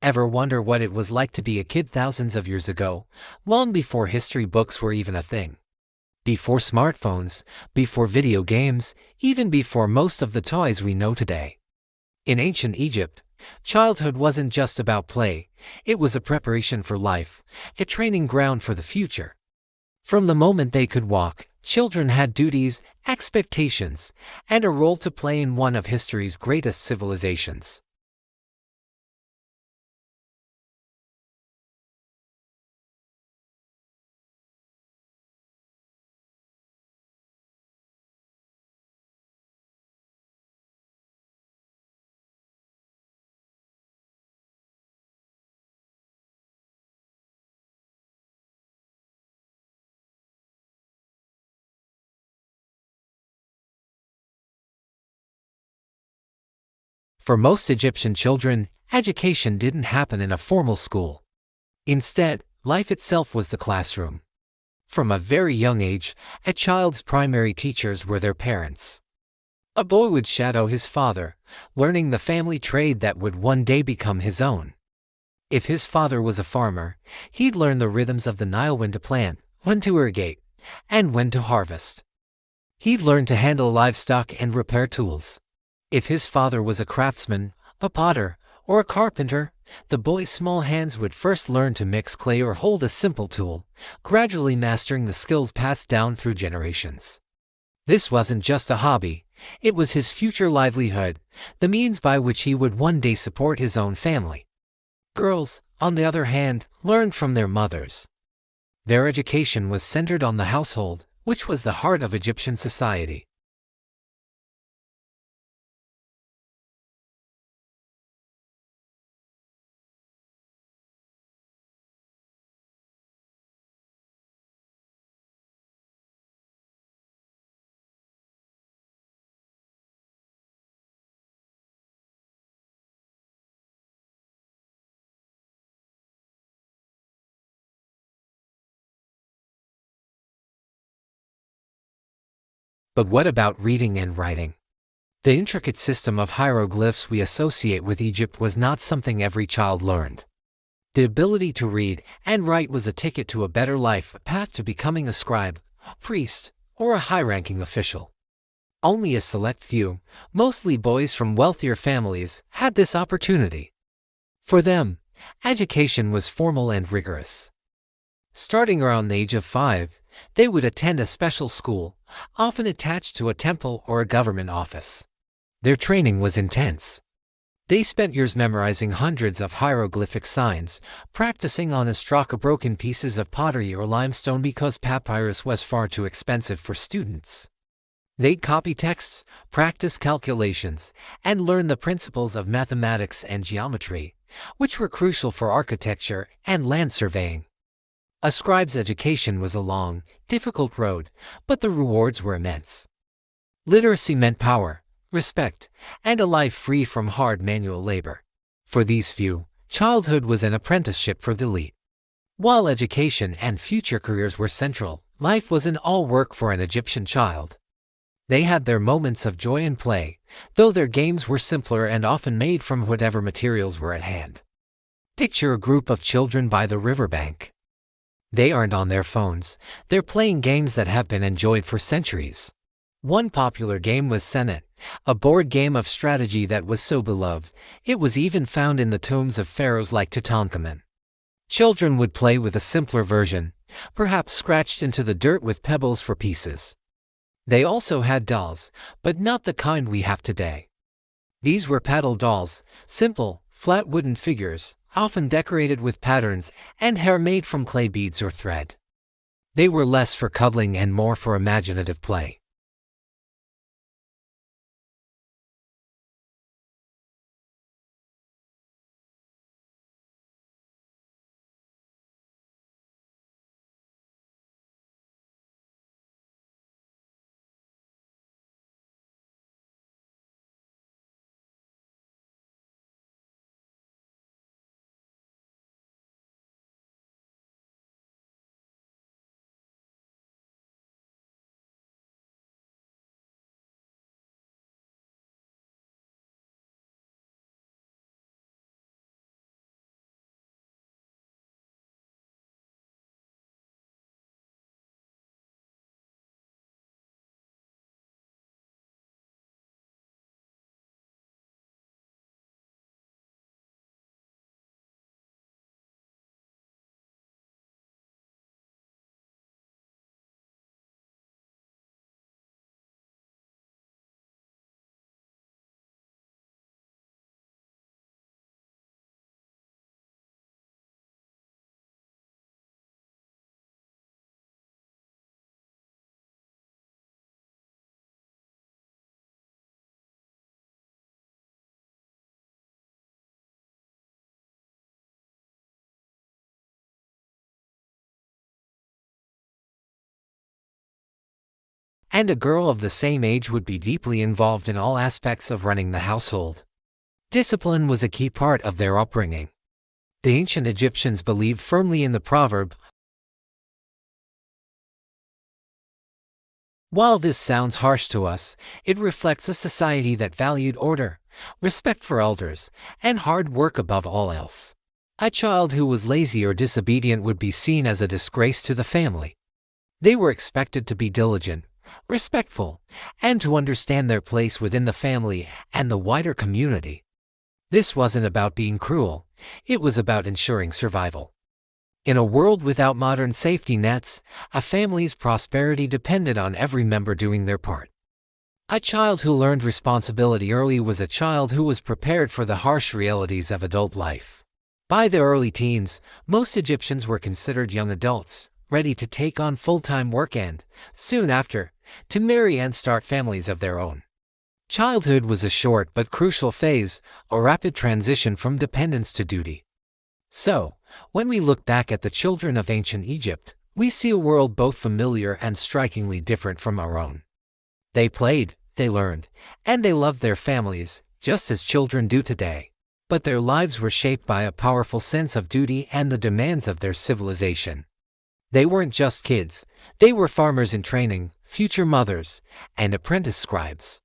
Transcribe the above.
Ever wonder what it was like to be a kid thousands of years ago, long before history books were even a thing? Before smartphones, before video games, even before most of the toys we know today. In ancient Egypt, childhood wasn't just about play, it was a preparation for life, a training ground for the future. From the moment they could walk, children had duties, expectations, and a role to play in one of history's greatest civilizations. For most Egyptian children, education didn't happen in a formal school. Instead, life itself was the classroom. From a very young age, a child's primary teachers were their parents. A boy would shadow his father, learning the family trade that would one day become his own. If his father was a farmer, he'd learn the rhythms of the Nile: when to plant, when to irrigate, and when to harvest. He'd learn to handle livestock and repair tools. If his father was a craftsman, a potter, or a carpenter, the boy's small hands would first learn to mix clay or hold a simple tool, gradually mastering the skills passed down through generations. This wasn't just a hobby, it was his future livelihood, the means by which he would one day support his own family. Girls, on the other hand, learned from their mothers. Their education was centered on the household, which was the heart of Egyptian society. But what about reading and writing? The intricate system of hieroglyphs we associate with Egypt was not something every child learned. The ability to read and write was a ticket to a better life, a path to becoming a scribe, priest, or a high-ranking official. Only a select few, mostly boys from wealthier families, had this opportunity. For them, education was formal and rigorous. Starting around the age of 5, they would attend a special school, often attached to a temple or a government office. Their training was intense. They spent years memorizing hundreds of hieroglyphic signs, practicing on Ostraka broken pieces of pottery or limestone because papyrus was far too expensive for students. They'd copy texts, practice calculations, and learn the principles of mathematics and geometry, which were crucial for architecture and land surveying. A scribe's education was a long, difficult road, but the rewards were immense. Literacy meant power, respect, and a life free from hard manual labor. For these few, childhood was an apprenticeship for the elite. While education and future careers were central, life was an all work for an Egyptian child. They had their moments of joy and play, though their games were simpler and often made from whatever materials were at hand. Picture a group of children by the riverbank. They aren't on their phones, they're playing games that have been enjoyed for centuries. One popular game was Senet, a board game of strategy that was so beloved, it was even found in the tombs of pharaohs like Tutankhamun. Children would play with a simpler version, perhaps scratched into the dirt with pebbles for pieces. They also had dolls, but not the kind we have today. These were paddle dolls, simple, flat wooden figures, often decorated with patterns and hair made from clay beads or thread. They were less for cuddling and more for imaginative play. and a girl of the same age would be deeply involved in all aspects of running the household. Discipline was a key part of their upbringing. The ancient Egyptians believed firmly in the proverb, "While this sounds harsh to us, it reflects a society that valued order, respect for elders, and hard work above all else." A child who was lazy or disobedient would be seen as a disgrace to the family. They were expected to be diligent, respectful, and to understand their place within the family and the wider community. This wasn't about being cruel, it was about ensuring survival. In a world without modern safety nets, a family's prosperity depended on every member doing their part. A child who learned responsibility early was a child who was prepared for the harsh realities of adult life. By the early teens, most Egyptians were considered young adults, ready to take on full-time work and, soon after, to marry and start families of their own. Childhood was a short but crucial phase, a rapid transition from dependence to duty. So, when we look back at the children of ancient Egypt, we see a world both familiar and strikingly different from our own. They played, they learned, and they loved their families, just as children do today. But their lives were shaped by a powerful sense of duty and the demands of their civilization. They weren't just kids, they were farmers in training, future mothers, and apprentice scribes.